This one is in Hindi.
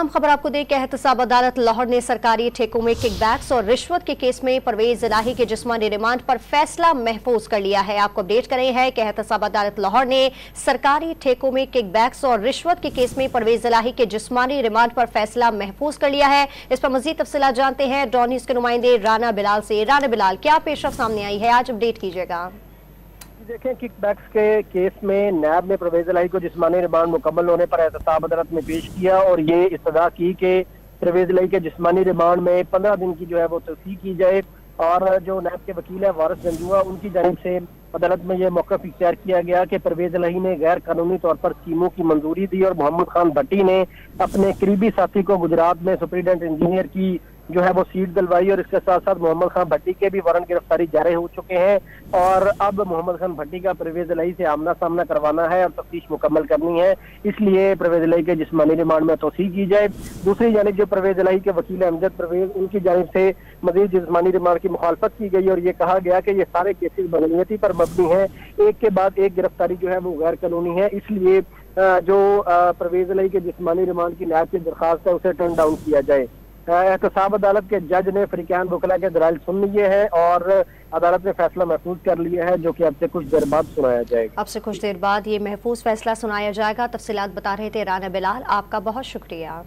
अहम खबर आपको दें कि एहतसाब अदालत लाहौर ने सरकारी ठेकों में किकबैक्स और रिश्वत के केस में परवेज इलाही के जिस्मानी रिमांड पर फैसला महफूज कर लिया है। आपको अपडेट कर रहे हैं कि एहतसाब अदालत लाहौर ने सरकारी ठेकों में किकबैक्स और रिश्वत के केस में परवेज इलाही के जिस्मानी रिमांड पर फैसला महफूज कर लिया है। इस पर मजीद तफसीलात जानते हैं डॉन न्यूज़ के नुमाइंदे राना बिलाल से। राना बिलाल, क्या पेशरफ सामने आई है, आज अपडेट कीजिएगा। देखें, किकबैक्स के केस में नैब ने परवेज इलाही को जिस्मानी रिमांड मुकम्मल होने पर एहतसाब अदालत में पेश किया और ये इस्तदा की कि परवेज इलाही के जिस्मानी रिमांड में 15 दिन की जो है वो तौसीक की जाए। और जो नैब के वकील है वारिस गंजुआ, उनकी जानिब से अदालत में यह मौक़िफ़ इख्तियार किया गया कि परवेज इलाही ने गैर कानूनी तौर पर स्कीमों की मंजूरी दी और मोहम्मद खान भट्टी ने अपने करीबी साथी को गुजरात में सुपरिटेंडेंट इंजीनियर की जो है वो सीट दिलवाई और इसके साथ साथ मोहम्मद खान भट्टी के भी वारंट गिरफ्तारी जारी हो चुके हैं। और अब मोहम्मद खान भट्टी का परवेज इलाही से आमना सामना करवाना है और तफ्तीश मुकम्मल करनी है, इसलिए परवेज इलाही के जिस्मानी रिमांड में तौसीक की जाए। दूसरी जानिब जो परवेज इलाही के वकील अमजद परवेज, उनकी जानिब से मजीद जिस्मानी रिमांड की मुखालफत की गई और ये कहा गया कि ये सारे केसेस बदनीयती पर मबनी है, एक के बाद एक गिरफ्तारी जो है वो गैर कानूनी है, इसलिए जो परवेज इलाही के जिस्मानी रिमांड की नैब की दरखास्त है उसे टर्न डाउन किया जाए। एहतसाब अदालत के जज ने फरीकान वकला के दलाइल सुन लिए हैं और अदालत ने फैसला महफूज कर लिया है, जो कि अब से कुछ देर बाद सुनाया जाएगा। अब से कुछ देर बाद ये महफूज फैसला सुनाया जाएगा। तफसीलात बता रहे थे राना बिलाल, आपका बहुत शुक्रिया।